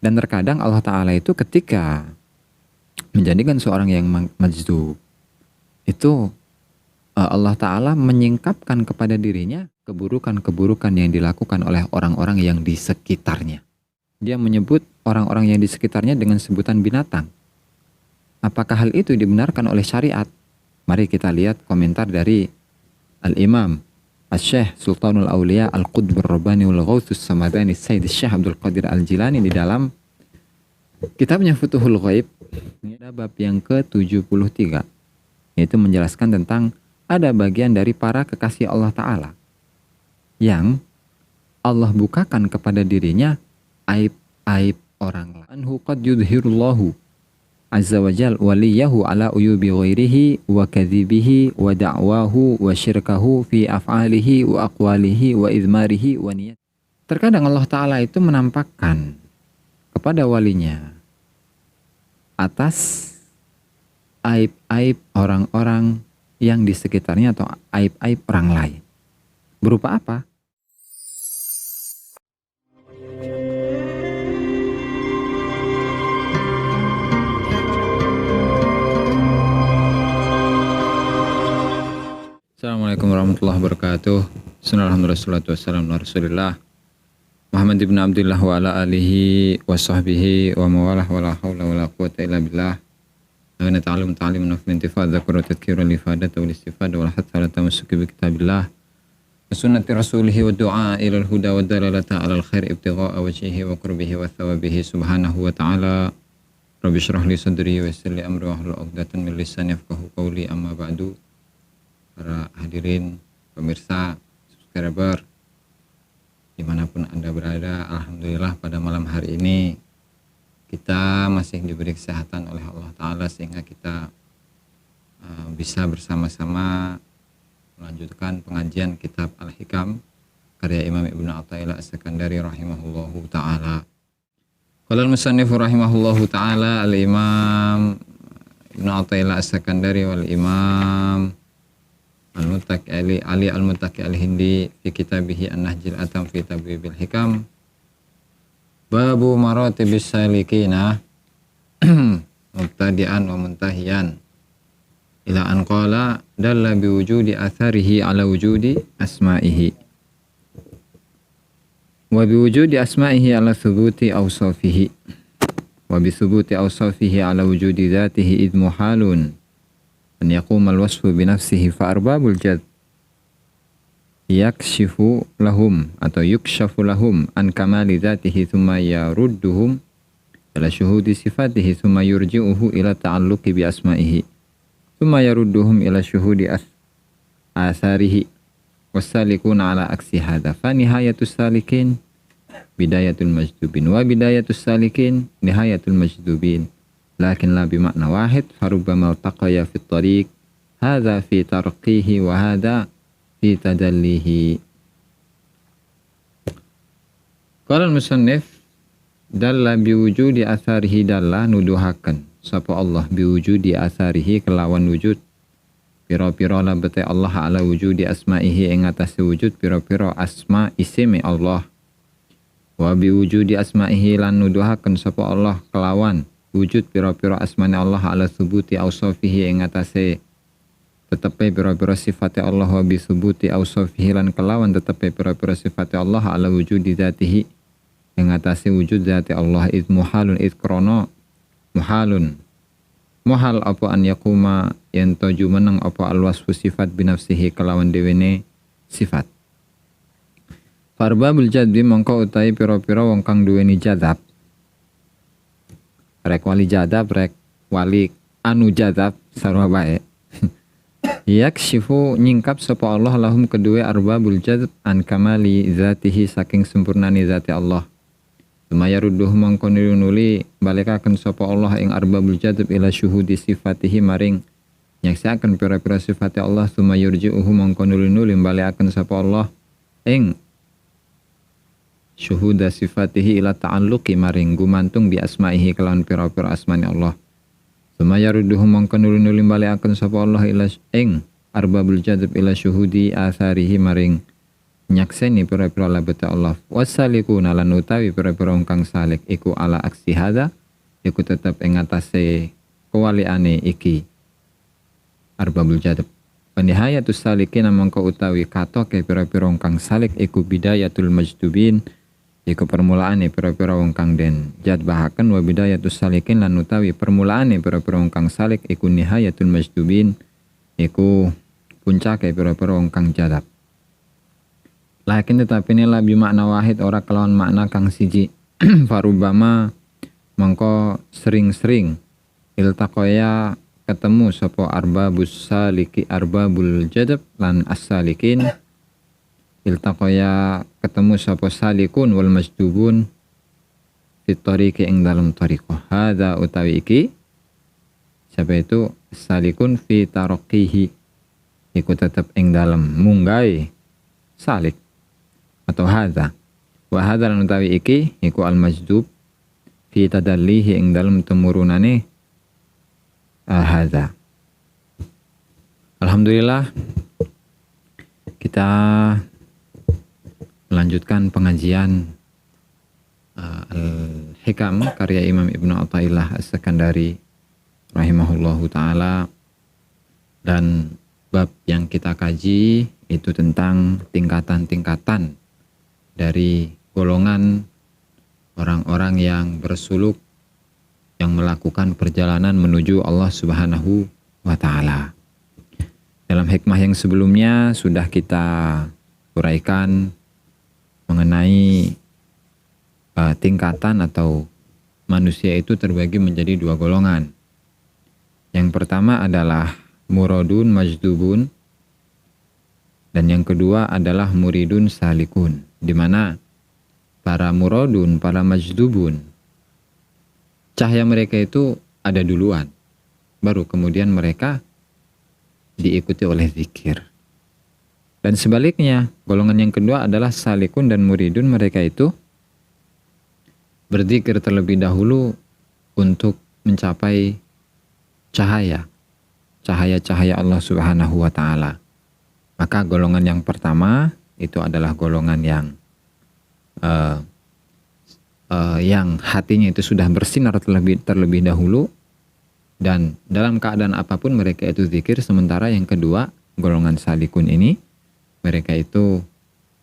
Dan terkadang Allah Ta'ala itu ketika menjadikan seorang yang majdzub, itu Allah Ta'ala menyingkapkan kepada dirinya keburukan-keburukan yang dilakukan oleh orang-orang yang di sekitarnya. Dia menyebut orang-orang yang di sekitarnya dengan sebutan binatang. Apakah hal itu dibenarkan oleh syariat? Mari kita lihat komentar dari Al-Imam Al-Syekh Sultanul Aulia Al-Qutbur Rabbani Wal-Ghawthus Samadani Sayyid Syekh Abdul Qadir Al-Jilani di dalam kitabnya Futuhul Ghaib, ada bab yang ke-73, yaitu menjelaskan tentang ada bagian dari para kekasih Allah Ta'ala yang Allah bukakan kepada dirinya aib-aib orang lain. Anhu qad yudhirullahu azza wa jal waliyahu ala uyubi ghairihi wa kadhibihi wa da'wahu wa syirkahu fi af'alihi wa aqwalihi wa izmarihi wa niyat. Terkadang Allah Ta'ala itu menampakkan kepada walinya atas aib-aib orang-orang yang di sekitarnya atau aib-aib orang lain. Berupa apa? Assalamualaikum warahmatullahi wabarakatuh. Bismillahirrahmanirrahim. Wassalatu wassalamu ala Rasulillah Muhammad ibn Abdullah wa ala alihi wa sahbihi wa mawalah wa la hawla wa la quwata illa billah. Wa nata'alam ta'aliman wa intifad dzakara tadhkira li ifadat wal istifad wal hatta ala tamassuki bi kitabillah wa sunnati rasulih wa du'a ila al huda wa dalalata ala al khair ibtigha'a wajhihi wa qurbihi wa thawabihi subhanahu wa ta'ala. Rabbi shrah li sadri wa yassir li amri wa hlul 'uqdatam min lisani yafqahu qawli, amma ba'du. Para hadirin, pemirsa, subscriber dimanapun Anda berada, alhamdulillah pada malam hari ini kita masih diberi kesehatan oleh Allah Ta'ala sehingga kita bisa bersama-sama melanjutkan pengajian kitab Al-Hikam karya Imam Ibnu Athaillah As-Sakandari rahimahullahu ta'ala. Qala al-musannif rahimahullahu ta'ala al-Imam Ibnu Athaillah As-Sakandari wal Imam Al-Muttaqi Ali Al-Muttaqi Al-Hindi fi kitabihi An-Nahjil Atam fi Tabwibil Hikam babu maratibis salikina mubtadi'an wa muntahiyan ila an qala dalla biwujudi atharihi ala wujudi asma'ihi wa biwujudi asma'ihi ala thubuti awsafihi wa bithubuti awsafihi ala wujudi dhatihi idh muhalun an yaqumal wasfu binafsihi fa arbabul jad yakshifu lahum atau yukshafu lahum an kamali dhatihi thumma yarudduhum ila syuhudi sifatihi thumma yurji'uhu ila ta'alluqi bi asma'ihi thumma yarudduhum ila syuhudi asarihi wassalikuna ala aksi hadha fa nihayatus salikin bidayatul majdubin wa bidayatus salikin nihayatul majdubin lakin la bimakna wahid farubbama taqaya fit tariq hadza fi tarqihi wa hadza fi tadallihi. Qala al-musannif dalla biwujudi atharihi, dalla nuduhaken sapa Allah biwujudi atharihi kelawan wujud pira-pira labete Allah ala wujudi asma'ihi ing atase wujud pira-pira asma isime Allah, wa biwujudi asma'ihi lan nuduhaken sapa Allah kelawan wujud pira-pira asmane Allah ala subuti awsafihi ing atase tetepe pira-pira sifate Allah, wa bi subuti awsafihi lan kelawan tetepe pira-pira sifate Allah ala wujudi dzatihi ing atase wujud dzati Allah id muhalun id krana muhalun muhal apa an yaquma yen toju meneng apa alwasfu sifat binafsihi kelawan dewene sifat. Farbabul jadbi mongko utahi pira-pira wong kang duweni jadab, rek wali jadab rek wali anu jadab sarwa bae yakshifu nyingkap sapa Allah lahum kedua arbabul jadab an kamali zatihi saking sempurnani zati Allah, sumaya rudduh mongko nuli balekaken sapa Allah ing arbabul jadab ila syuhudi sifatihi maring nyaksiaken pira-pira sifate Allah, sumaya yurji'uhu mongko nuli balekaken sapa Allah ing syuhuda sifatihi ila ta'alluqi maring gumantung bi asma'ihi kelawan pira-pira asmani Allah, sumaya rudduhum mongko nuli balekaken sapa Allah ila ing arbabul jadab ila syuhudi atharihi maring nyakseni pira-pira labeta Allah. Wasalikuna lan utawi pira-pira kang salik iku ala aksi hadza iku tetep ing atase kewaliane iki arbabul jadab. Panihayatus salikin mangko utawi katoke pira-pira kang salik iku bidayatul majdubin iku permulaane pira-pira kang den jadbahaken, wa bidayatus salikin lan utawi permulaane pira-pira kang salik iku nihayatul majdubin iku puncake pira-pira kang jadab. Lakin tetapi ini lebih makna wahid ora kelawan makna kang siji. Farubama mangko sering-sering iltaqaya ketemu sapa arbabus saliki arbabul jadab lan as-salikin, iltaqaya ketemu sapa salikun wal majdubun fit tariqi ing dalam tariqah. Hadza utawi iki siapa itu salikun fi taraqihi iku tetep ing dalam munggai salik atau hadza. Wa hadza lan utawi iki iku al majdub fi tadallihi ing dalam temurunane hadza. Alhamdulillah kita melanjutkan pengajian Al-Hikam karya Imam Ibnu Athaillah As-Sakandari rahimahullahu taala, dan bab yang kita kaji itu tentang tingkatan-tingkatan dari golongan orang-orang yang bersuluk yang melakukan perjalanan menuju Allah Subhanahu wa taala. Dalam hikmah yang sebelumnya sudah kita uraikan mengenai tingkatan atau manusia itu terbagi menjadi dua golongan. Yang pertama adalah muradun majdubun, dan yang kedua adalah muridun salikun, di mana para muradun, para majdubun, cahaya mereka itu ada duluan, baru kemudian mereka diikuti oleh zikir. Dan sebaliknya, golongan yang kedua adalah salikun dan muridun, mereka itu berzikir terlebih dahulu untuk mencapai cahaya Allah Subhanahu wa taala. Maka golongan yang pertama itu adalah golongan yang hatinya itu sudah bersinar terlebih dahulu, dan dalam keadaan apapun mereka itu zikir. Sementara yang kedua, golongan salikun ini, mereka itu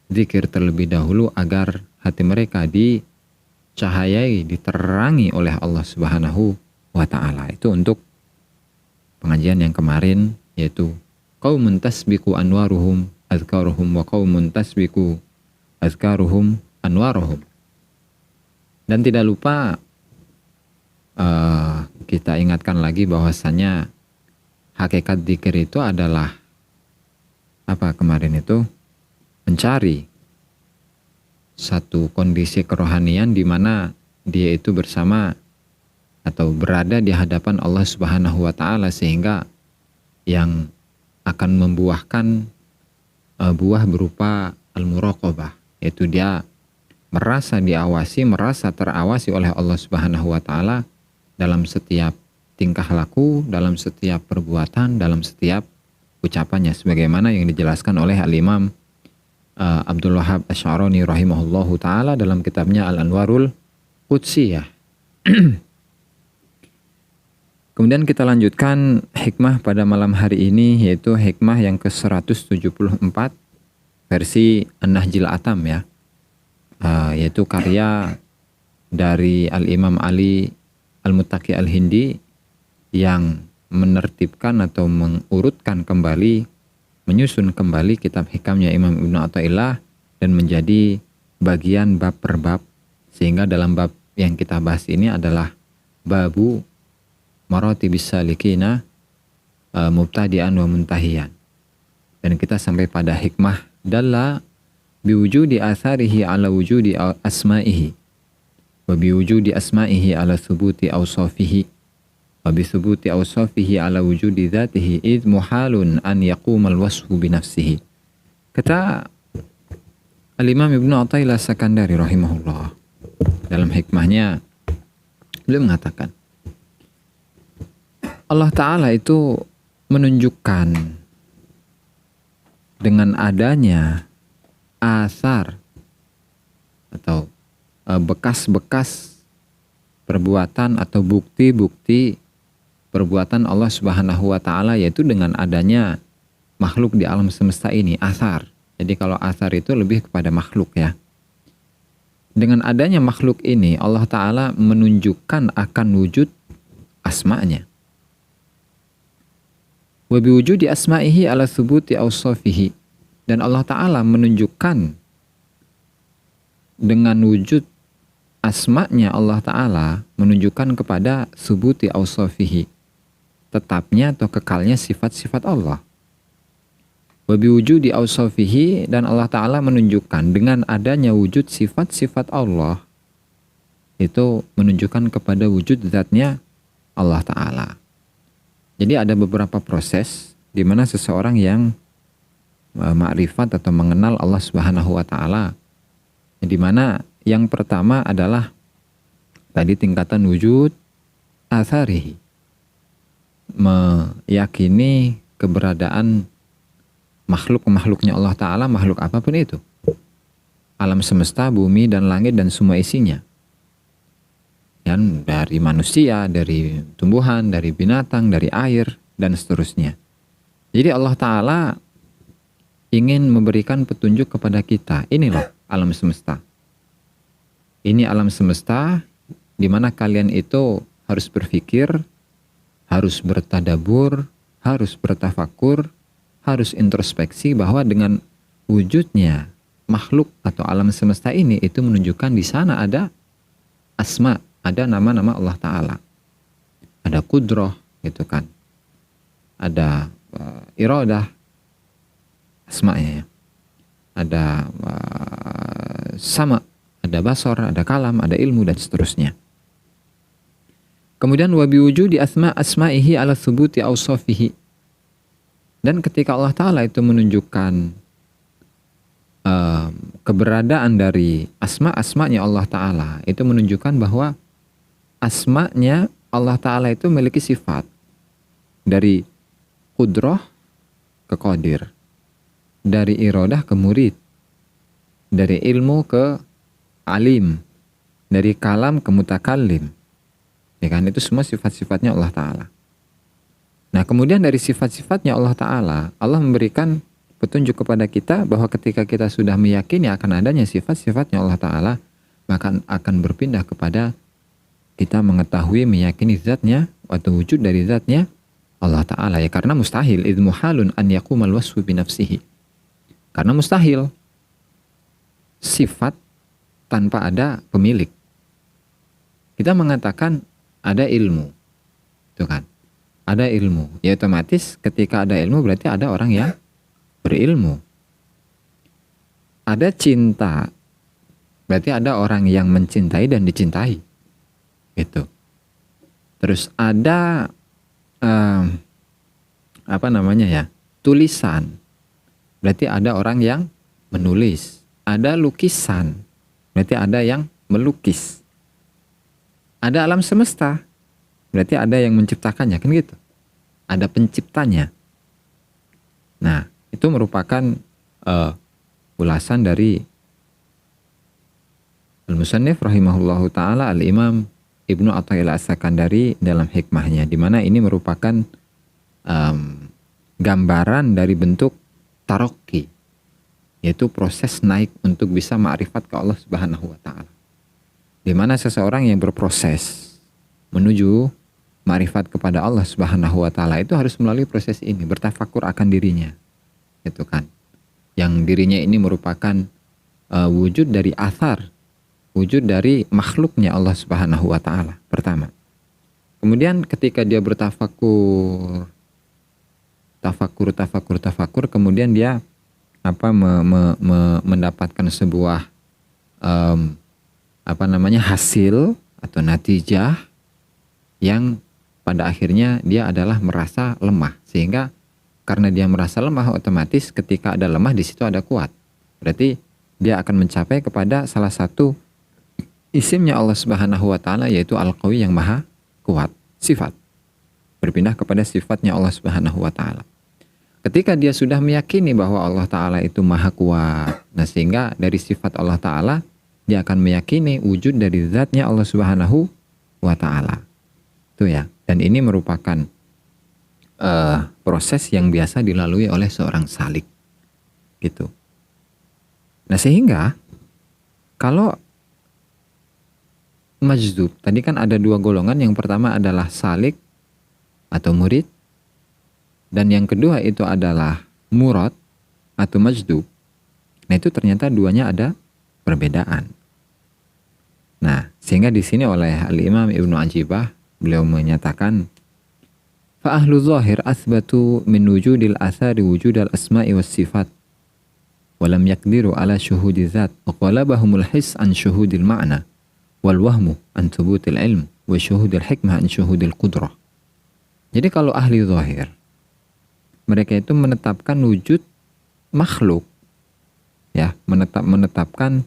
zikir terlebih dahulu agar hati mereka dicahayai, diterangi oleh Allah Subhanahu wa taala. Itu untuk pengajian yang kemarin, yaitu qaumun tasbiqu anwaruhum azkaruhum wa qaumun tasbiqu azkaruhum anwaruhum. Dan tidak lupa kita ingatkan lagi bahwasanya hakikat zikir itu adalah apa kemarin itu? Mencari satu kondisi kerohanian di mana dia itu bersama atau berada di hadapan Allah Subhanahu wa taala, sehingga yang akan membuahkan buah berupa al-muraqabah, yaitu dia merasa diawasi, merasa terawasi oleh Allah Subhanahu wa taala dalam setiap tingkah laku, dalam setiap perbuatan, dalam setiap ucapannya, sebagaimana yang dijelaskan oleh Al-Imam Abdul Wahhab Asy'arani rahimahullahu taala dalam kitabnya Al-Anwarul Qudsiyah. Kemudian kita lanjutkan hikmah pada malam hari ini, yaitu hikmah yang ke-174 versi An-Nahjil Atam ya, yaitu karya dari Al-Imam Ali Al-Muttaqi Al-Hindi yang menertibkan atau mengurutkan kembali, menyusun kembali kitab hikamnya Imam Ibnu Athaillah dan menjadi bagian bab per bab, sehingga dalam bab yang kita bahas ini adalah babu maratibis salikina mubtadi'an wa muntahiyan. Dan kita sampai pada hikmah dalla biwujudi atharihi ala wujudi asma'ihi wa biwujudi asma'ihi ala thubuti awsafihi wa bithubuti awsafihi ala wujudi dhatihi id muhalun an yaqumal wasfu binafsihi. Kata Al-Imam Ibnu Athaillah Sakandari rahimahullah dalam hikmahnya, beliau mengatakan Allah Ta'ala itu menunjukkan dengan adanya asar atau bekas-bekas perbuatan atau bukti-bukti perbuatan Allah Subhanahu wa taala, yaitu dengan adanya makhluk di alam semesta ini, asar. Jadi kalau asar itu lebih kepada makhluk ya. Dengan adanya makhluk ini Allah taala menunjukkan akan wujud asma'nya. Wa biwujudi asma'ihi ala thubuti awsafihi. Dan Allah taala menunjukkan dengan wujud asma'nya Allah taala menunjukkan kepada thubuti awsafihi, tetapnya atau kekalnya sifat-sifat Allah. Wa biwujudi awsafihi, dan Allah taala menunjukkan dengan adanya wujud sifat-sifat Allah itu menunjukkan kepada wujud zatnya Allah taala. Jadi ada beberapa proses di mana seseorang yang ma'rifat atau mengenal Allah Subhanahu wa taala, di mana yang pertama adalah tadi tingkatan wujud atharihi, meyakini keberadaan makhluk-makhluknya Allah taala, makhluk apapun itu, alam semesta, bumi dan langit dan semua isinya, dan dari manusia, dari tumbuhan, dari binatang, dari air dan seterusnya. Jadi Allah taala ingin memberikan petunjuk kepada kita. Ini loh alam semesta. Ini alam semesta di mana kalian itu harus berpikir, harus bertadabur, harus bertafakur, harus introspeksi bahwa dengan wujudnya makhluk atau alam semesta ini itu menunjukkan di sana ada asma, ada nama-nama Allah taala. Ada qudrah gitu kan. Ada iradah, asma'nya ya. Ada sama, ada basar, ada kalam, ada ilmu dan seterusnya. Kemudian wa biwujudi asma'ihi ala thubuti awsafihi. Dan ketika Allah taala itu menunjukkan keberadaan dari asma-asma'nya Allah taala, itu menunjukkan bahwa asma'nya Allah taala itu memiliki sifat dari qudrah ke qadir, dari iradah ke murid, dari ilmu ke alim, dari kalam ke mutakallim. Ya kan, itu semua sifat-sifatnya Allah taala. Nah, kemudian dari sifat-sifatnya Allah taala, Allah memberikan petunjuk kepada kita bahwa ketika kita sudah meyakini akan adanya sifat-sifatnya Allah taala, maka akan berpindah kepada kita mengetahui, meyakini zatnya atau wujud dari zatnya Allah taala, ya, karena mustahil idz muhalun an yaqumal wasfu bi nafsihi. Karena mustahil sifat tanpa ada pemilik. Kita mengatakan ada ilmu, itu kan? Ada ilmu, ya otomatis ketika ada ilmu berarti ada orang yang berilmu. Ada cinta, berarti ada orang yang mencintai dan dicintai, gitu. Terus ada tulisan, berarti ada orang yang menulis. Ada lukisan, berarti ada yang melukis. Ada alam semesta, berarti ada yang menciptakannya, kan gitu. Ada penciptanya. Nah, itu merupakan ulasan dari Al-Musannif rahimahullahu ta'ala Al-Imam Ibnu Athaillah As-Sakandari dalam hikmahnya, di mana ini merupakan gambaran dari bentuk taroki, yaitu proses naik untuk bisa ma'rifat ke Allah Subhanahu wa ta'ala. Di mana seseorang yang berproses menuju ma'rifat kepada Allah Subhanahu wa ta'ala itu harus melalui proses ini, bertafakur akan dirinya, gitu kan. Yang dirinya ini merupakan wujud dari athar, wujud dari makhluknya Allah Subhanahu wa ta'ala, pertama. Kemudian ketika dia bertafakur, kemudian dia mendapatkan sebuah hasil atau natijah yang pada akhirnya dia adalah merasa lemah, sehingga karena dia merasa lemah, otomatis ketika ada lemah di situ ada kuat. Berarti dia akan mencapai kepada salah satu isimnya Allah Subhanahu wa ta'ala, yaitu Al-Qawi, yang maha kuat, sifat. Berpindah kepada sifatnya Allah Subhanahu wa ta'ala. Ketika dia sudah meyakini bahwa Allah Ta'ala itu maha kuat, nah sehingga dari sifat Allah Ta'ala, dia akan meyakini wujud dari zatnya Allah Subhanahu wa Ta'ala. Itu ya. Dan ini merupakan proses yang biasa dilalui oleh seorang salik. Gitu. Nah sehingga kalau majdub, tadi kan ada dua golongan. Yang pertama adalah salik atau murid. Dan yang kedua itu adalah murad atau majdub. Nah itu ternyata duanya ada perbedaan. Nah sehingga di sini oleh Al-Imam Ibnu Ajibah, beliau menyatakan fa ahlu zahir asbatu min wujudil athari wujudal asma'i was sifat walam yakdiru ala syuhudi zat wa qalabahumul his an syuhudil ma'na wal wahmu an thubutil ilm wa syuhudil hikmah an syuhudil qudrah. Jadi kalau ahli zahir, mereka itu menetapkan wujud makhluk, ya, menetapkan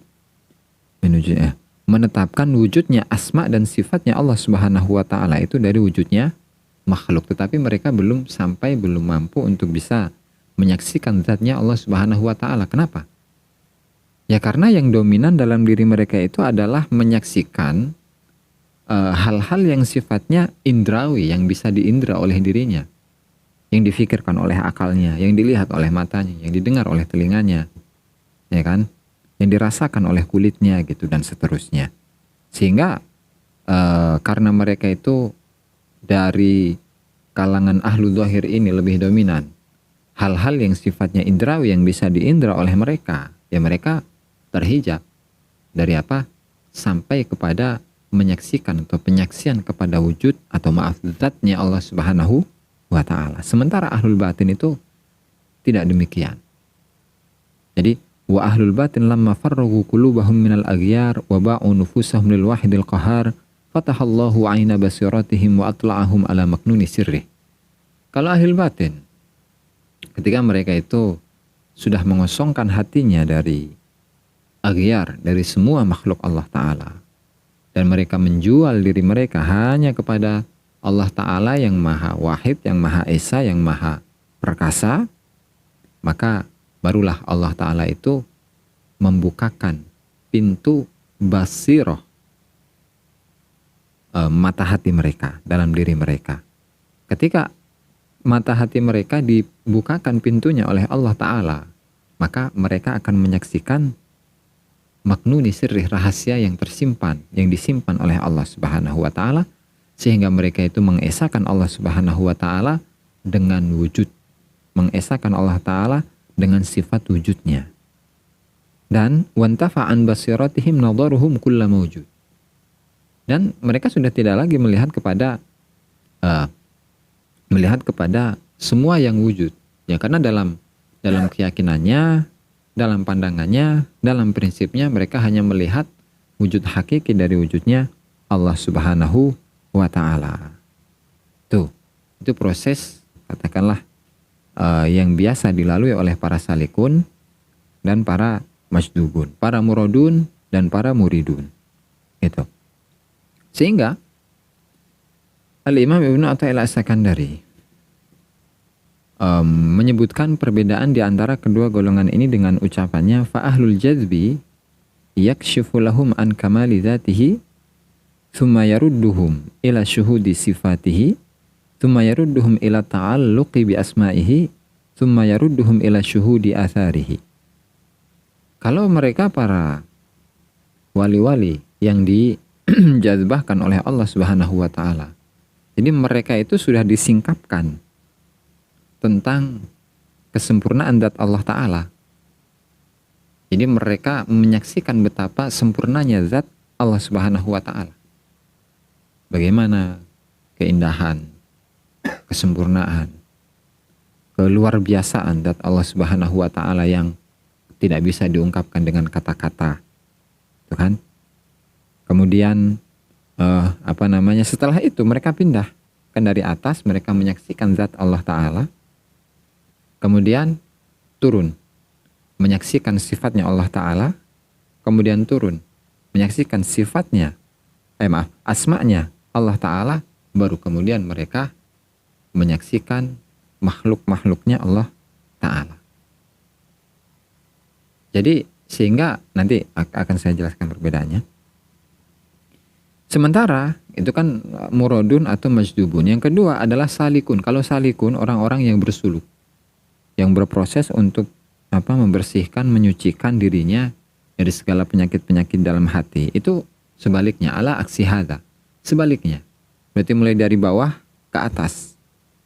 wujudnya asma dan sifatnya Allah Subhanahu wa Ta'ala itu dari wujudnya makhluk. Tetapi mereka belum mampu untuk bisa menyaksikan zatnya Allah Subhanahu wa Ta'ala. Kenapa? Ya karena yang dominan dalam diri mereka itu adalah menyaksikan hal-hal yang sifatnya indrawi, yang bisa diindra oleh dirinya, yang difikirkan oleh akalnya, yang dilihat oleh matanya, yang didengar oleh telinganya, ya kan? Yang dirasakan oleh kulitnya gitu dan seterusnya. Sehingga karena mereka itu dari kalangan ahlu zahir ini lebih dominan hal-hal yang sifatnya indrawi yang bisa diindra oleh mereka, ya mereka terhijab dari apa? Sampai kepada menyaksikan atau penyaksian kepada wujud atau zatnya Allah Subhanahu wa Ta'ala. Sementara ahlul batin itu tidak demikian. Jadi wa ahlul batin lamma farragu qulubahum minal aghyar wa ba'u nufusahum lil wahidil qahar fatahallahu aina basiratihim wa atla'ahum ala maknuni sirrih. Kalau ahlul batin, ketika mereka itu sudah mengosongkan hatinya dari aghyar, dari semua makhluk Allah Ta'ala, dan mereka menjual diri mereka hanya kepada Allah Ta'ala yang maha wahid, yang maha esa, yang maha perkasa, maka barulah Allah Ta'ala itu membukakan pintu basiroh, mata hati mereka dalam diri mereka. Ketika mata hati mereka dibukakan pintunya oleh Allah Ta'ala, maka mereka akan menyaksikan maknuni sirrih, rahasia yang tersimpan, yang disimpan oleh Allah Subhanahu wa Ta'ala, sehingga mereka itu mengesakan Allah Subhanahu wa Ta'ala dengan wujud, mengesakan Allah Ta'ala dengan sifat wujudnya. Dan wantafa'an basiratihim nadaruhum kulla mawjud. Dan mereka sudah tidak lagi melihat kepada semua yang wujud, ya, karena dalam keyakinannya, dalam pandangannya, dalam prinsipnya mereka hanya melihat wujud hakiki dari wujudnya Allah Subhanahu wa Ta'ala. Itu proses, katakanlah, yang biasa dilalui oleh para salikun dan para majdubun, para muradun dan para muridun. Itu. Sehingga Al-Imam Ibnu Athaillah As-Sakandari menyebutkan perbedaan di antara kedua golongan ini dengan ucapannya fa ahlul jazbi yakshifu lahum an kamali dzatihi thumma yarudduhum ila syuhudi sifatihi thumma yarudduhum ila ta'alluqi bi asma'ihi thumma yarudduhum ila syuhudi atharihi. Kalau mereka para wali-wali yang dijazbahkan oleh Allah Subhanahu wa Ta'ala, jadi mereka itu sudah disingkapkan tentang kesempurnaan zat Allah Ta'ala. Jadi mereka menyaksikan betapa sempurnanya zat Allah Subhanahu wa Ta'ala. Bagaimana keindahan, kesempurnaan, keluar biasaan zat Allah Subhanahu wa Ta'ala yang tidak bisa diungkapkan dengan kata-kata. Itu kan? Kemudian setelah itu mereka pindah kan, dari atas mereka menyaksikan zat Allah Ta'ala, kemudian turun menyaksikan sifatnya Allah Ta'ala, kemudian turun menyaksikan asma'nya Allah Ta'ala, baru kemudian mereka menyaksikan makhluk-makhluknya Allah Ta'ala. Jadi sehingga nanti akan saya jelaskan perbedaannya. Sementara itu kan muradun atau majdubun. Yang kedua adalah salikun. Kalau salikun orang-orang yang bersuluk, yang berproses untuk membersihkan, menyucikan dirinya dari segala penyakit-penyakit dalam hati. Itu sebaliknya, ala aksi hadza. Sebaliknya. Berarti mulai dari bawah ke atas.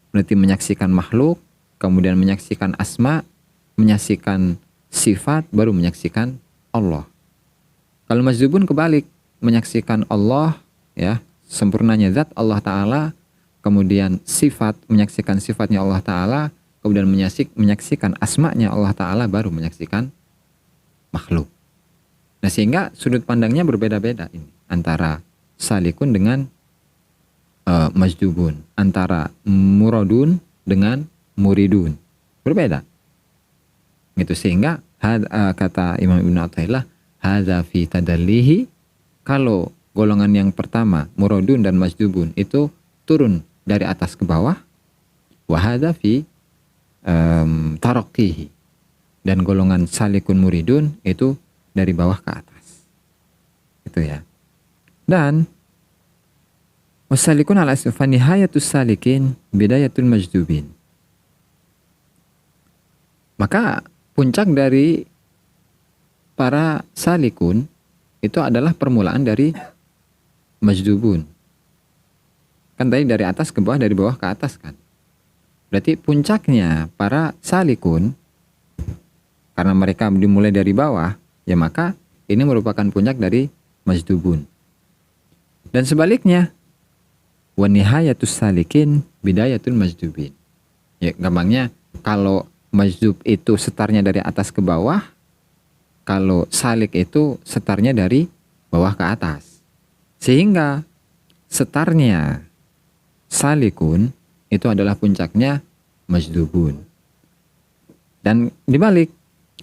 Berarti menyaksikan makhluk, kemudian menyaksikan asma, menyaksikan sifat, baru menyaksikan Allah. Kalau majdubun kebalik, menyaksikan Allah, ya, sempurnanya zat Allah Ta'ala, kemudian sifat, menyaksikan sifatnya Allah Ta'ala, kemudian menyaksikan asma'nya Allah Ta'ala, baru menyaksikan makhluk. Nah, sehingga sudut pandangnya berbeda-beda ini antara salikun dengan majdubun, antara muradun dengan muridun, berbeda. Gitu, sehingga kata Imam Ibnu Athaillah, hadza fi tadallihi, kalau golongan yang pertama muradun dan majdubun itu turun dari atas ke bawah, wa hadza fi tarakkihi, dan golongan salikun muridun itu dari bawah ke atas. Itu ya. Dan wasalikun ala asfa nihayatus salikin bidayatul majdubin. Maka puncak dari para salikun itu adalah permulaan dari majdubun. Kan tadi dari atas ke bawah, dari bawah ke atas kan. Berarti puncaknya para salikun, karena mereka dimulai dari bawah, ya maka ini merupakan puncak dari majdubun. Dan sebaliknya, wa nihayatus salikin bidayatul majdubin. Ya gampangnya, kalau majdub itu setarnya dari atas ke bawah, kalau salik itu setarnya dari bawah ke atas. Sehingga setarnya salikun itu adalah puncaknya majdubun. Dan dibalik,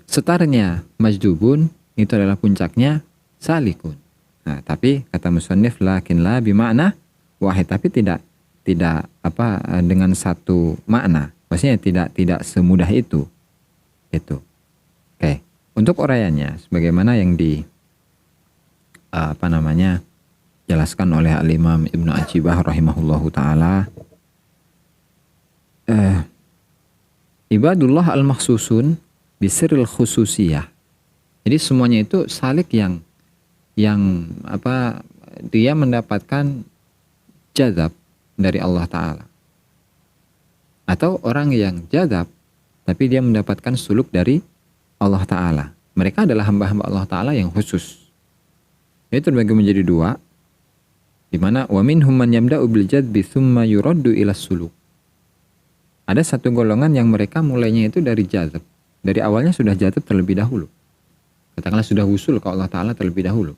setarnya majdubun itu adalah puncaknya salikun. Nah, tapi kata musannif lakin la bimakna wahid, tapi tidak dengan satu makna. Maksudnya tidak semudah itu. Itu. Oke. Untuk uraiannya sebagaimana yang jelaskan oleh Al-Imam Ibnu Ajibah rahimahullahu taala, ibadullah al-makhsusun bisiril khususiyah. Jadi semuanya itu salik yang dia mendapatkan jazab dari Allah Ta'ala. Atau orang yang jazab tapi dia mendapatkan suluk dari Allah Ta'ala. Mereka adalah hamba-hamba Allah Ta'ala yang khusus. Itu terbagi menjadi dua, di mana wa minhum man yabda'u bil jadbi tsumma yuraddu ila suluk. Ada satu golongan yang mereka mulainya itu dari jazab. Dari awalnya sudah jazab terlebih dahulu. Katakanlah sudah wusul ke Allah Ta'ala terlebih dahulu.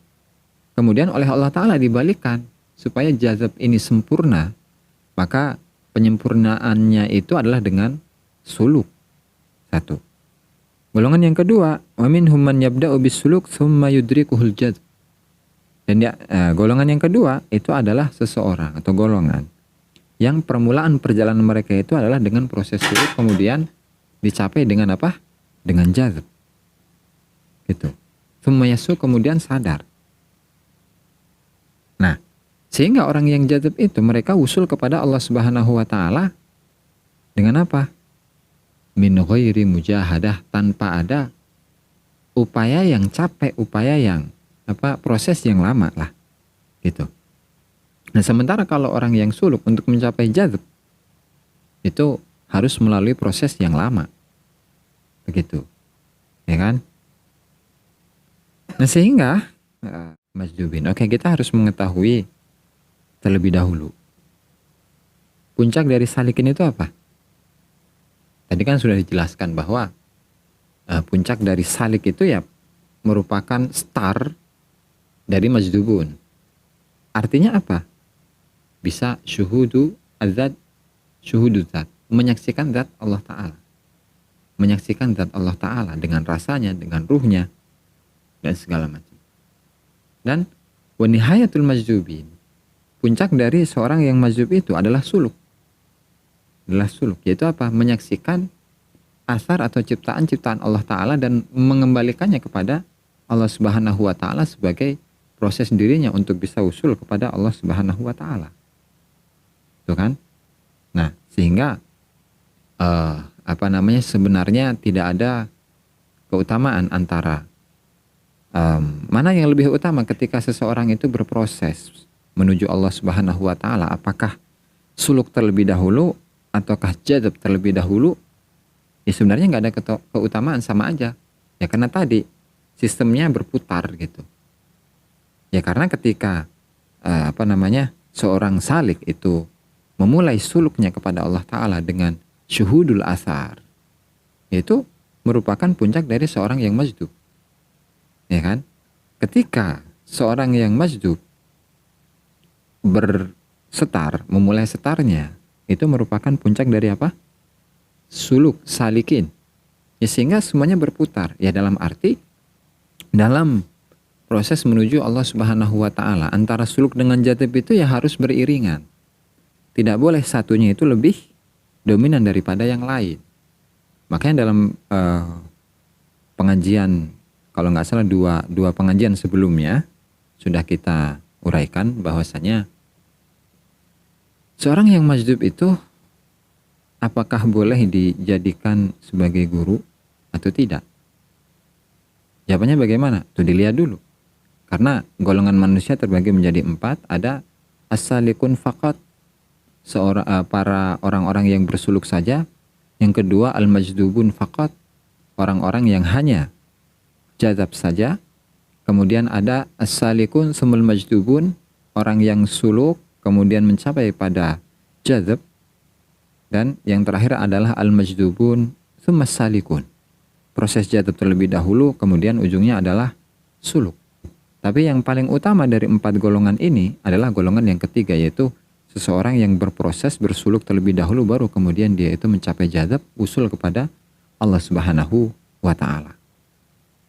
Kemudian oleh Allah Ta'ala dibalikkan supaya jazab ini sempurna, maka penyempurnaannya itu adalah dengan suluk. Satu. Golongan yang kedua, wa minhum man yabda'u bis-suluk tsumma yudrikuhul jazb. Dan golongan yang kedua itu adalah seseorang atau golongan yang permulaan perjalanan mereka itu adalah dengan proses suluk, kemudian dicapai dengan apa? Dengan jazb. Gitu. Tsumma yasuk, kemudian sadar. Nah, sehingga orang yang jazb itu mereka usul kepada Allah Subhanahu wa taala dengan apa? Min ghairi mujahadah, tanpa ada upaya yang capek, upaya yang proses yang lama lah, gitu. Nah, sementara kalau orang yang suluk untuk mencapai jazb itu harus melalui proses yang lama, begitu, ya kan? Nah, sehingga majdubin, oke, kita harus mengetahui terlebih dahulu puncak dari salikin itu apa. Tadi kan sudah dijelaskan bahwa puncak dari salik itu ya merupakan star dari majdubun. Artinya apa? Bisa syuhudu azad, syuhudu zat, menyaksikan zat Allah Ta'ala. Menyaksikan zat Allah Ta'ala dengan rasanya, dengan ruhnya, dan segala macam. Dan wa nihayatul majdubin, puncak dari seorang yang majdub itu adalah suluk. Adalah suluk, yaitu apa? Menyaksikan asar atau ciptaan-ciptaan Allah Ta'ala dan mengembalikannya kepada Allah Subhanahu wa Ta'ala sebagai proses dirinya untuk bisa usul kepada Allah Subhanahu wa Ta'ala. Itu kan? Nah, sehingga sebenarnya tidak ada keutamaan antara mana yang lebih utama ketika seseorang itu berproses menuju Allah Subhanahu wa Ta'ala, apakah suluk terlebih dahulu ataukah jadzab terlebih dahulu? Ya sebenarnya nggak ada keutamaan, sama aja. Ya karena tadi sistemnya berputar gitu. Ya karena ketika seorang salik itu memulai suluknya kepada Allah Ta'ala dengan syuhudul asar, itu merupakan puncak dari seorang yang majdub. Ya kan? Ketika seorang yang majdub bersetar, memulai setarnya, itu merupakan puncak dari apa? Suluk, salikin. Ya sehingga semuanya berputar. Ya dalam arti, dalam proses menuju Allah Subhanahu wa Ta'ala, antara suluk dengan jadzab itu ya harus beriringan. Tidak boleh satunya itu lebih dominan daripada yang lain. Makanya dalam pengajian, kalau nggak salah dua pengajian sebelumnya, sudah kita uraikan bahwasanya seorang yang majdub itu apakah boleh dijadikan sebagai guru atau tidak? Jawabannya bagaimana? Tuh dilihat dulu. Karena golongan manusia terbagi menjadi 4, ada as-salikun faqat, para orang-orang yang bersuluk saja. Yang kedua al-majdubun faqat, orang-orang yang hanya jadzab saja. Kemudian ada as-salikun sumul majdubun, orang yang suluk kemudian mencapai pada jadzab. Dan yang terakhir adalah al-majdubun summa salikun, proses jadzab terlebih dahulu kemudian ujungnya adalah suluk. Tapi yang paling utama dari 4 golongan ini adalah golongan yang ketiga, yaitu seseorang yang berproses bersuluk terlebih dahulu baru kemudian dia itu mencapai jadzab, usul kepada Allah Subhanahu wa Ta'ala.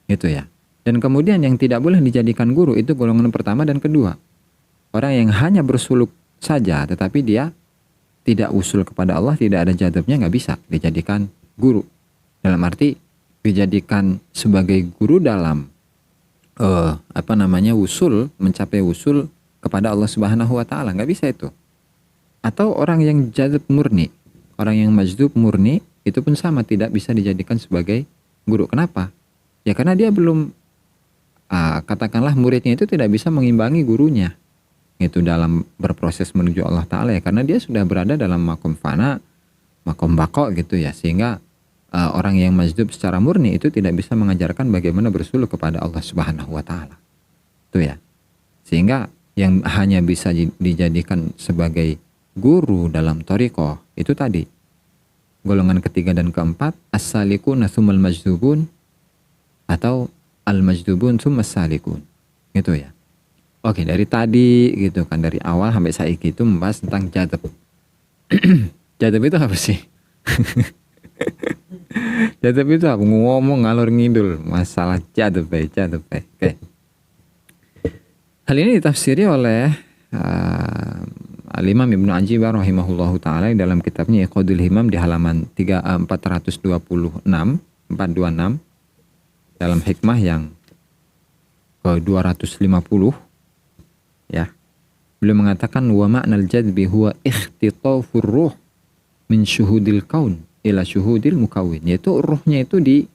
Itu ya. Dan kemudian yang tidak boleh dijadikan guru itu golongan pertama dan kedua. Orang yang hanya bersuluk saja tetapi dia tidak usul kepada Allah, tidak ada jadzabnya, nggak bisa dijadikan guru. Dalam arti dijadikan sebagai guru dalam usul, mencapai usul kepada Allah Subhanahu wa Ta'ala, nggak bisa itu. Atau orang yang jadzab murni, orang yang majdub murni, itu pun sama, tidak bisa dijadikan sebagai guru. Kenapa? Ya karena dia belum katakanlah muridnya itu tidak bisa mengimbangi gurunya itu dalam berproses menuju Allah Ta'ala, ya karena dia sudah berada dalam makom fana, makom bako gitu ya, sehingga orang yang majdub secara murni itu tidak bisa mengajarkan bagaimana bersuluk kepada Allah Subhanahu wa Ta'ala. Itu ya. Sehingga yang hanya bisa dijadikan sebagai guru dalam thariqah itu tadi golongan ketiga dan keempat, as-salikun tsummal majdubun atau al-majdubun tsummas salikun. Gitu ya. Oke, dari tadi gitu kan, dari awal sampai saiki itu membahas tentang jadzab. Jadzab itu apa sih? Jadzab itu apa? Ngomong ngalor ngidul masalah jadzab. Oke. Hal ini ditafsiri oleh Al-Imam Ibnu Ajibah rahimahullahu ta'ala dalam kitabnya Iqadul Himam di halaman 426 dalam hikmah yang ke-250 ya. Beliau mengatakan wa ma'nal jadbi huwa ikhtitafur ruh min syuhudil kaun ila syuhudil mukawwin, yaitu ruhnya itu di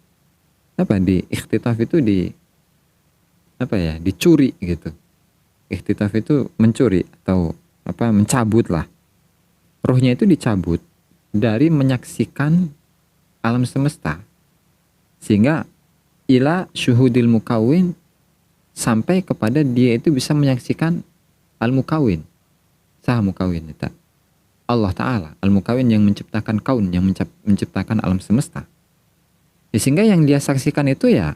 ikhtitaf itu dicuri gitu. Ikhtitaf itu mencuri atau mencabut lah. Ruhnya itu dicabut dari menyaksikan alam semesta sehingga ila syuhudil mukawwin, sampai kepada dia itu bisa menyaksikan al-mukawwin. Sah mukawwin itu Allah Ta'ala, al-mukawwin yang menciptakan kaun, yang menciptakan alam semesta. Sehingga yang dia saksikan itu ya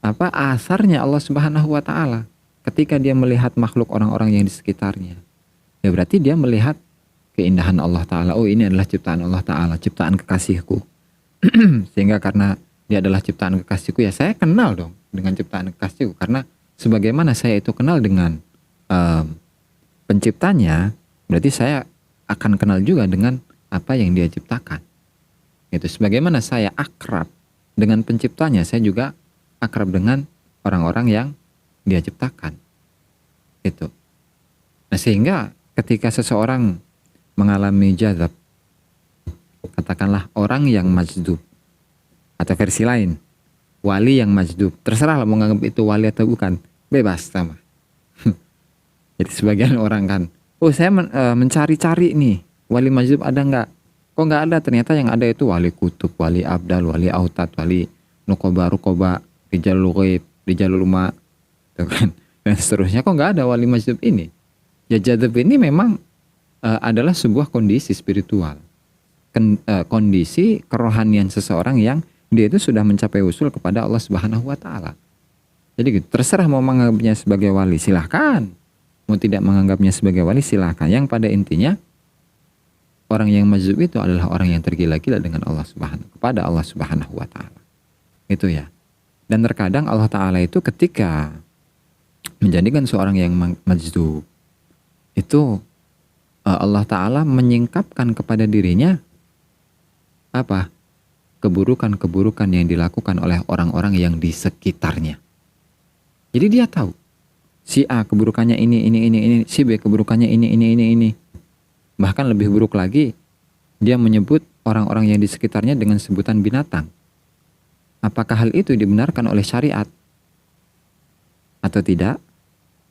asarnya Allah Subhanahu wa Ta'ala. Ketika dia melihat makhluk orang-orang yang di sekitarnya, ya berarti dia melihat keindahan Allah Ta'ala. Oh, ini adalah ciptaan Allah Ta'ala, ciptaan kekasihku. Sehingga karena dia adalah ciptaan kekasihku, ya saya kenal dong dengan ciptaan kekasihku. Karena sebagaimana saya itu kenal dengan penciptanya, berarti saya akan kenal juga dengan apa yang dia ciptakan. Gitu. Sebagaimana saya akrab dengan penciptanya, saya juga akrab dengan orang-orang yang dia ciptakan. Gitu. Nah, sehingga ketika seseorang mengalami jazab, katakanlah orang yang majdub, atau versi lain, wali yang majdub, terserah lah mau nganggap itu wali atau bukan, bebas sama. Jadi sebagian orang kan, oh saya mencari-cari nih, wali majdub ada nggak? Kok nggak ada? Ternyata yang ada itu wali kutub, wali abdal, wali autat, wali nukoba, rukoba, rijalul ghaib, rijalul ulama, gitu kan, dan seterusnya. Kok nggak ada wali majdub ini? Ya, jadzab ini memang adalah sebuah kondisi spiritual, kondisi kerohanian seseorang yang dia itu sudah mencapai usul kepada Allah Subhanahu wa taala. Jadi gitu, terserah mau menganggapnya sebagai wali silahkan, mau tidak menganggapnya sebagai wali silahkan. Yang pada intinya orang yang majzub itu adalah orang yang tergila-gila dengan kepada Allah Subhanahu wa taala. Itu ya. Dan terkadang Allah taala itu ketika menjadikan seorang yang majzub itu Allah taala menyingkapkan kepada dirinya apa? Keburukan-keburukan yang dilakukan oleh orang-orang yang di sekitarnya. Jadi dia tahu si A keburukannya ini, si B keburukannya ini. Bahkan lebih buruk lagi, dia menyebut orang-orang yang di sekitarnya dengan sebutan binatang. Apakah hal itu dibenarkan oleh syariat atau tidak?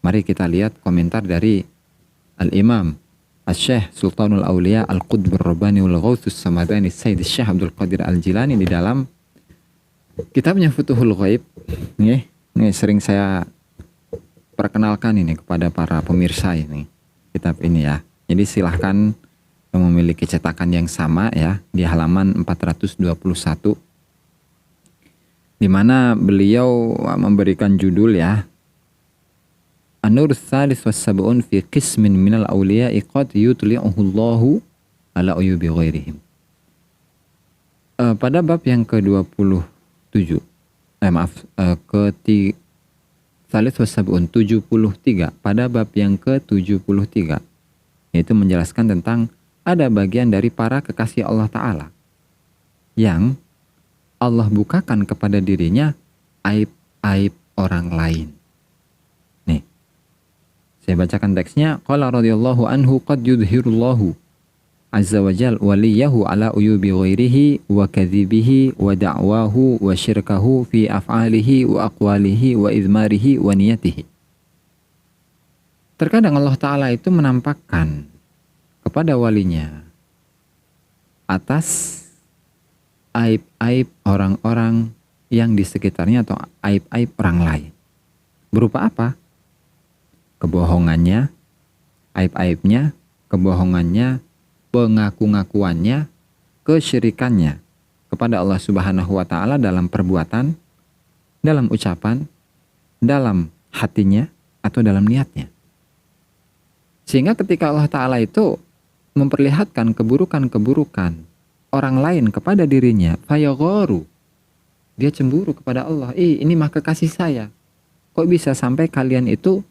Mari kita lihat komentar dari Al-Imam Al-Syekh Sultanul Aulia Al-Qutbur Rabbani wal Ghawthus Samadani Sayyid Syekh Abdul Qadir Al-Jilani di dalam kitabnya Futuhul Ghaib. Ini sering saya perkenalkan ini kepada para pemirsa ini, kitab ini ya. Jadi silahkan yang memiliki cetakan yang sama ya, di halaman 421, di mana beliau memberikan judul ya, An-Nur Tsalis was-Sab'un fi qismin minal awliya'i qad yutli'uhu Allahu ala uyubi ghairihim. Pada bab yang ke-27, Tsalis was-Sab'un 73, pada bab yang ke-73, yaitu menjelaskan tentang ada bagian dari para kekasih Allah Ta'ala yang Allah bukakan kepada dirinya aib-aib orang lain. Nih, saya bacakan teksnya. Qala radhiyallahu anhu qad yudhirullahu azza wa jal waliyahu ala uyubi ghairihi wa kadhibihi wa da'wahu wa syirkahu fi af'alihi wa aqwalihi wa izmarihi wa niyatihi. Terkadang Allah Ta'ala itu menampakkan kepada walinya atas aib-aib orang-orang yang di sekitarnya atau aib-aib orang lain. Berupa apa? Kebohongannya, aib-aibnya, kebohongannya, pengaku-ngakuannya, kesyirikannya kepada Allah Subhanahu wa Ta'ala dalam perbuatan, dalam ucapan, dalam hatinya, atau dalam niatnya. Sehingga ketika Allah Ta'ala itu memperlihatkan keburukan-keburukan orang lain kepada dirinya, fayagharu, dia cemburu kepada Allah. Ini mah kekasih saya. Kok bisa sampai kalian itu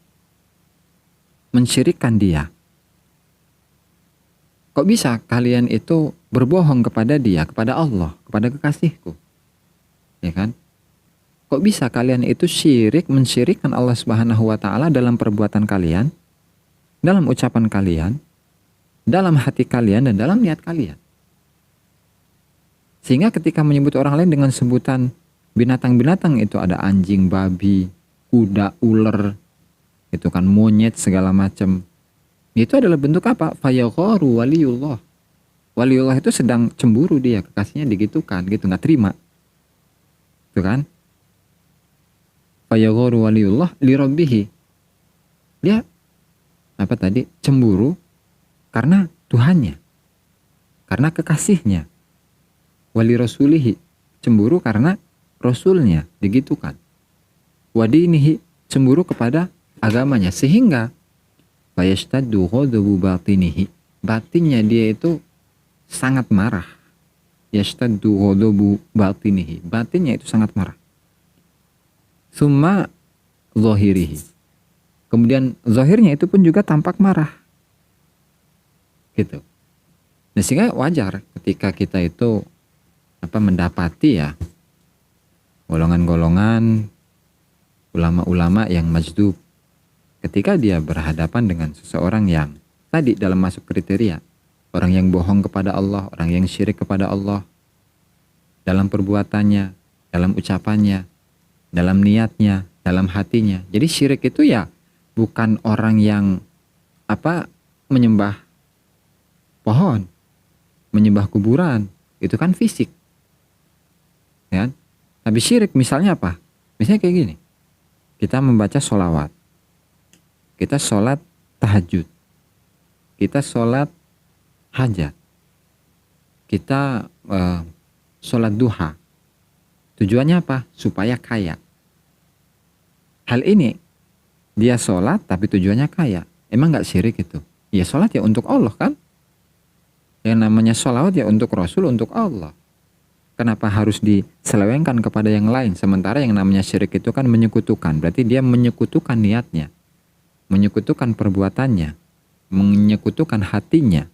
mensyirikkan dia? Kok bisa kalian itu berbohong kepada dia, kepada Allah, kepada kekasihku? Ya kan? Kok bisa kalian itu mensyirikkan Allah Subhanahu wa Ta'ala dalam perbuatan kalian, dalam ucapan kalian, dalam hati kalian, dan dalam niat kalian? Sehingga ketika menyebut orang lain dengan sebutan binatang-binatang, itu ada anjing, babi, kuda, ular, itu kan monyet, segala macam. Itu adalah bentuk apa? Fayagharu waliyullah. Waliullah itu sedang cemburu, dia kekasihnya digitukan, gitu, nggak terima. Itu kan? Fayagharu waliyullah li rabbihi. Dia apa tadi? Cemburu karena Tuhannya, karena kekasihnya. Wali rasulihi, cemburu karena rasulnya, digitukan. Wadinihi, cemburu kepada agamanya. Sehingga fayashtaddu ghadabu batinihi, batinnya dia itu sangat marah. Yashtaddu ghadabu batinihi, batinnya itu sangat marah. Summa zahirihi, kemudian zahirnya itu pun juga tampak marah. Gitu. Nah, sehingga wajar ketika kita itu mendapati ya golongan-golongan ulama-ulama yang majdub ketika dia berhadapan dengan seseorang yang tadi dalam masuk kriteria orang yang bohong kepada Allah, orang yang syirik kepada Allah dalam perbuatannya, dalam ucapannya, dalam niatnya, dalam hatinya. Jadi syirik itu ya bukan orang yang menyembah pohon, menyembah kuburan, itu kan fisik. Ya. Tapi syirik misalnya apa? Misalnya kayak gini. Kita membaca sholawat. Kita sholat tahajud. Kita sholat hajat. Kita sholat duha. Tujuannya apa? Supaya kaya. Hal ini dia sholat tapi tujuannya kaya. Emang gak syirik itu? Ya sholat ya untuk Allah kan? Yang namanya sholawat ya untuk Rasul, untuk Allah. Kenapa harus diselewengkan kepada yang lain? Sementara yang namanya syirik itu kan menyekutukan. Berarti dia menyekutukan niatnya. Menyekutukan perbuatannya. Menyekutukan hatinya.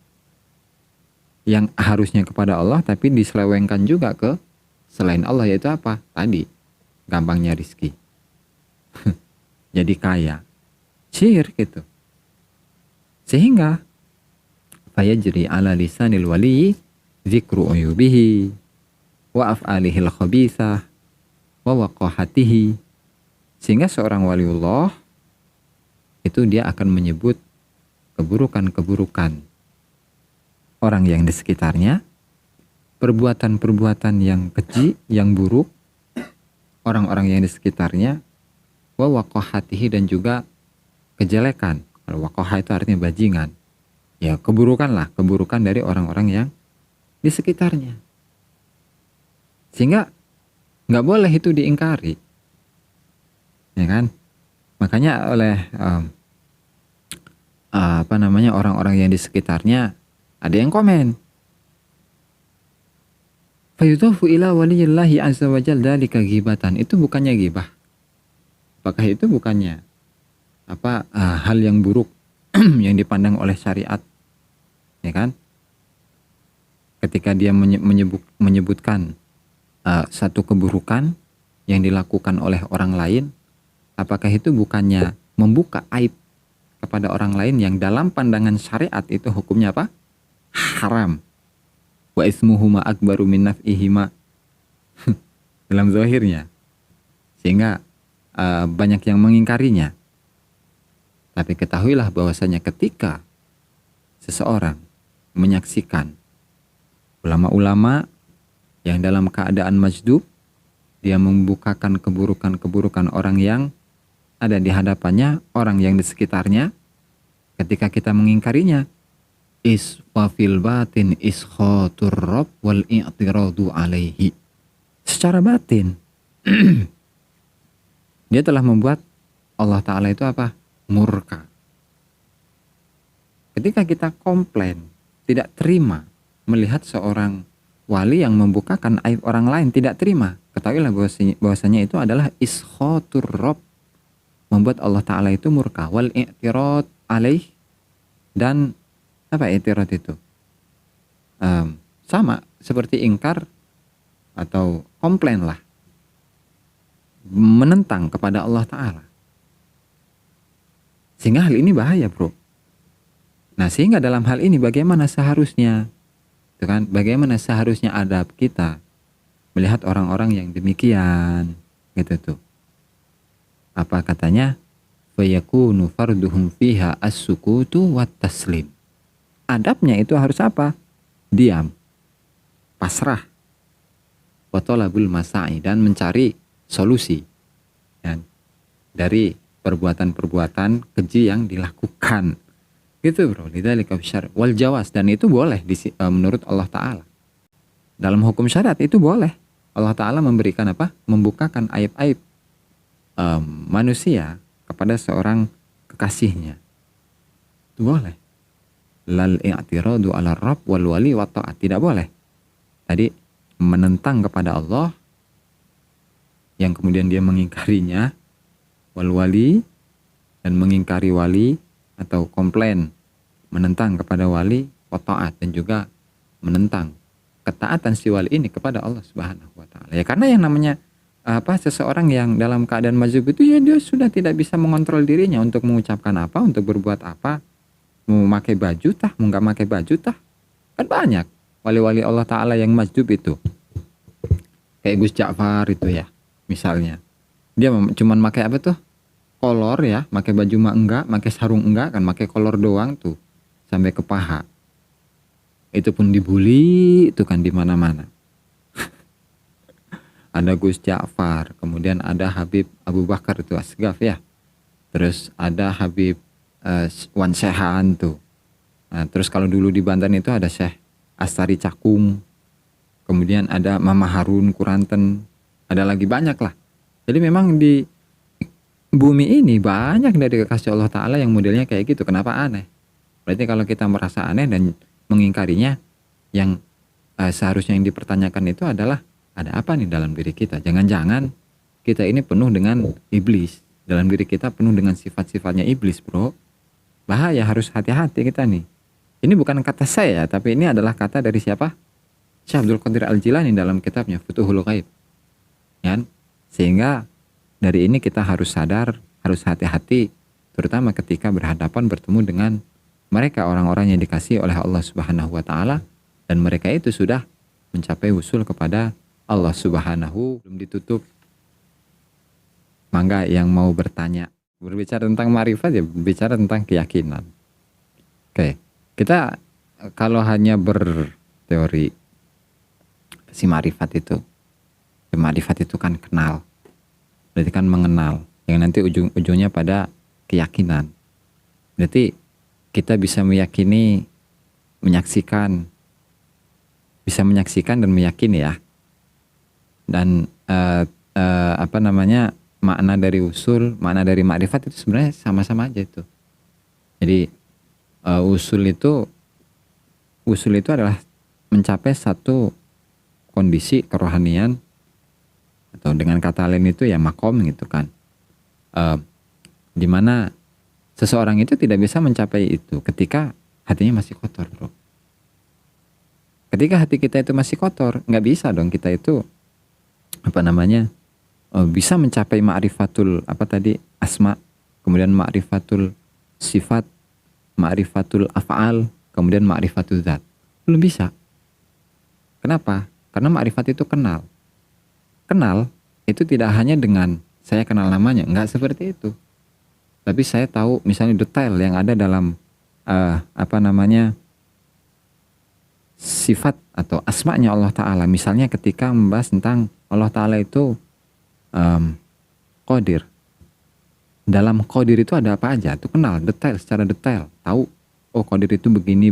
Yang harusnya kepada Allah tapi diselewengkan juga ke selain Allah, yaitu apa? Tadi, gampangnya rizki. Jadi kaya. Syirik itu. Sehingga fayajri ala lisanil wali zikru uyubihi wa af'alihil khabithah wa waqahatihi. Sehingga seorang waliullah itu dia akan menyebut keburukan-keburukan orang yang di sekitarnya, perbuatan-perbuatan yang keji, yang buruk orang-orang yang di sekitarnya, wa waqahatihi, dan juga kejelekan. Kalau waqahah itu artinya bajingan. Ya keburukan lah, keburukan dari orang-orang yang di sekitarnya. Sehingga nggak boleh itu diingkari, ya kan? Makanya oleh orang-orang yang di sekitarnya ada yang komen, fayudhafu ila waliyillahi azza wa jalla dzalika ghibatan. Itu bukannya ghibah? Apakah itu bukannya hal yang buruk yang dipandang oleh syariat? Ya kan? Ketika dia menyebutkan satu keburukan yang dilakukan oleh orang lain, apakah itu bukannya membuka aib kepada orang lain yang dalam pandangan syariat itu hukumnya apa? Haram. Wa ismuhuma akbaru min naf'ihima. Dalam zahirnya. Sehingga banyak yang mengingkarinya. Tapi ketahuilah bahwasanya ketika seseorang menyaksikan ulama-ulama yang dalam keadaan majdub, dia membukakan keburukan-keburukan orang yang ada di hadapannya, orang yang di sekitarnya, ketika kita mengingkarinya, isfafil batin iskhatur rabb wal i'tiradu alaihi. Secara batin dia telah membuat Allah Ta'ala itu apa? Murka. Ketika kita komplain, tidak terima melihat seorang wali yang membukakan aib orang lain, tidak terima, ketahuilah bahwasanya itu adalah iskhatur rabb, membuat Allah Ta'ala itu murka. Wal i'tirad alaih, dan apa i'tirad itu? Sama seperti ingkar atau komplain lah, menentang kepada Allah Ta'ala. Sehingga hal ini bahaya, bro. Nah, sehingga dalam hal ini bagaimana seharusnya? Itu kan, bagaimana seharusnya adab kita melihat orang-orang yang demikian, gitu tuh. Apa katanya? Fayakunu farduhum fiha as-sukutu wat taslim. Adabnya itu harus apa? Diam, pasrah, wa talabul masai, dan mencari solusi ya, dari perbuatan-perbuatan keji yang dilakukan. Gitu, bro. Lidzalika bisyar wal jawas, dan itu boleh menurut Allah Ta'ala. Dalam hukum syariat itu boleh. Allah Ta'ala memberikan apa? Membukakan aib-aib manusia kepada seorang kekasihnya. Itu boleh. Lal i'tiradu ala rabb wal wali wa ta'at. Tidak boleh. Tadi menentang kepada Allah yang kemudian dia mengingkarinya, wal wali, dan mengingkari wali atau komplain menentang kepada wali, wa ta'at, dan juga menentang ketaatan si wali ini kepada Allah Subhanahu wa taala. Ya karena yang namanya seseorang yang dalam keadaan majzub itu ya dia sudah tidak bisa mengontrol dirinya untuk mengucapkan apa, untuk berbuat apa, mau pakai baju tah, mau nggak pakai baju tah. Kan banyak wali-wali Allah taala yang majzub itu. Kayak Gus Ja'far itu ya, misalnya. Dia cuman pakai apa tuh? Kolor ya, pakai baju mah enggak, pakai sarung enggak, kan pakai kolor doang tuh sampai ke paha. Itu pun dibully itu kan di mana-mana. Ada Gus Ja'far, kemudian ada Habib Abu Bakar itu Asgaf ya. Terus ada Habib Wan Sehan tuh. Nah, terus kalau dulu di Banten itu ada Syekh Astari Cakung. Kemudian ada Mama Harun Kuranten. Ada lagi banyak lah. Jadi memang di bumi ini banyak dari kekasih Allah Ta'ala yang modelnya kayak gitu. Kenapa aneh? Berarti kalau kita merasa aneh dan mengingkarinya, yang seharusnya yang dipertanyakan itu adalah ada apa nih dalam diri kita? Jangan-jangan kita ini penuh dengan iblis. Dalam diri kita penuh dengan sifat-sifatnya iblis, bro. Bahaya, harus hati-hati kita nih. Ini bukan kata saya, tapi ini adalah kata dari siapa? Syekh Abdul Qadir Al-Jilani dalam kitabnya Futuhul Ghaib. Ya? Sehingga dari ini kita harus sadar, harus hati-hati, terutama ketika berhadapan bertemu dengan mereka orang-orang yang dikasihi oleh Allah Subhanahu wa taala, dan mereka itu sudah mencapai usul kepada Allah Subhanahu. Belum ditutup. Mangga yang mau bertanya. Berbicara tentang ma'rifat ya berbicara tentang keyakinan. Oke. Kita kalau hanya berteori si ma'rifat itu kan kenal. Berarti kan mengenal. Yang nanti ujung-ujungnya pada keyakinan. Berarti kita bisa meyakini, bisa menyaksikan dan meyakini ya. Dan makna dari usul, makna dari ma'rifat itu sebenarnya sama-sama aja itu. Jadi usul itu adalah mencapai satu kondisi kerohanian, atau dengan kata lain itu ya makom gitu kan. Dimana seseorang itu tidak bisa mencapai itu ketika hatinya masih kotor, bro. Ketika hati kita itu masih kotor, nggak bisa dong kita itu bisa mencapai ma'rifatul asma, kemudian ma'rifatul sifat, ma'rifatul af'al, kemudian ma'rifatul zat. Belum bisa. Kenapa? Karena ma'rifat itu kenal. Kenal itu tidak hanya dengan saya kenal namanya, enggak seperti itu. Tapi saya tahu misalnya detail yang ada dalam sifat atau asma'nya Allah Ta'ala. Misalnya ketika membahas tentang Allah Ta'ala itu Qadir. Dalam Qadir itu ada apa aja? Itu kenal, detail, secara detail. Tahu, oh Qadir itu begini,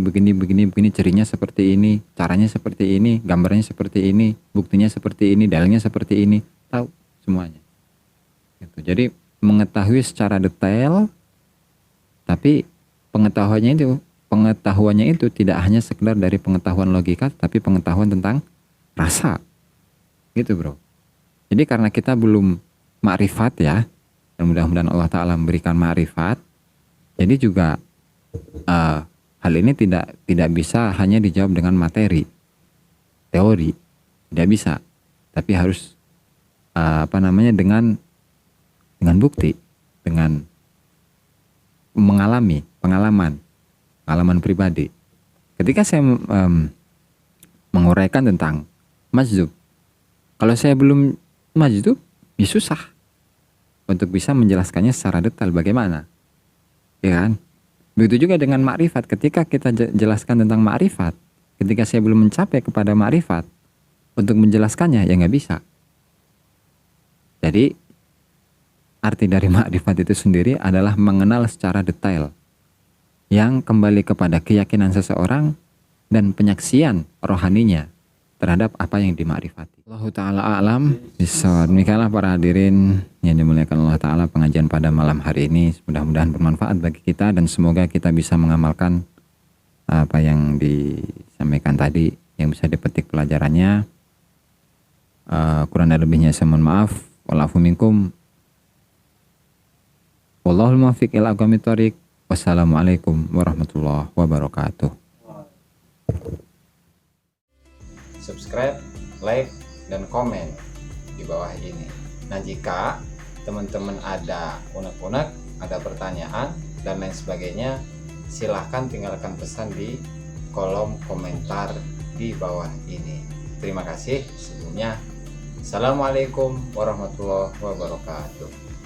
cirinya seperti ini, caranya seperti ini, gambarnya seperti ini, buktinya seperti ini, dalilnya seperti ini. Tahu semuanya. Gitu. Jadi mengetahui secara detail, tapi pengetahuannya itu tidak hanya sekedar dari pengetahuan logika, tapi pengetahuan tentang rasa. Gitu, bro. Jadi karena kita belum ma'rifat ya, dan mudah-mudahan Allah Ta'ala memberikan ma'rifat, jadi juga hal ini tidak bisa hanya dijawab dengan materi, teori, tidak bisa, tapi harus dengan bukti, dengan pengalaman pribadi. Ketika saya menguraikan tentang majzub, kalau saya belum majzub, ya susah untuk bisa menjelaskannya secara detail bagaimana, ya kan? Begitu juga dengan ma'rifat. Ketika kita jelaskan tentang ma'rifat, ketika saya belum mencapai kepada ma'rifat, untuk menjelaskannya ya nggak bisa. Jadi arti dari ma'rifat itu sendiri adalah mengenal secara detail, yang kembali kepada keyakinan seseorang dan penyaksian rohaninya terhadap apa yang dimakrifati. Allah Ta'ala a'lam bishawab. Demikianlah para hadirin yang dimuliakan Allah Ta'ala, pengajian pada malam hari ini mudah-mudahan bermanfaat bagi kita, dan semoga kita bisa mengamalkan apa yang disampaikan tadi, yang bisa dipetik pelajarannya. Kurang dan lebihnya saya mohon maaf. Wa'alafu minkum. Wallahul muwaffiq ila aqwamit thoriq. Wassalamualaikum warahmatullahi wabarakatuh. subscribe, like, dan komen di bawah ini. Nah, jika teman-teman ada unek-unek, ada pertanyaan, dan lain sebagainya, silahkan tinggalkan pesan di kolom komentar di bawah ini. Terima kasih sebelumnya. Assalamualaikum warahmatullahi wabarakatuh.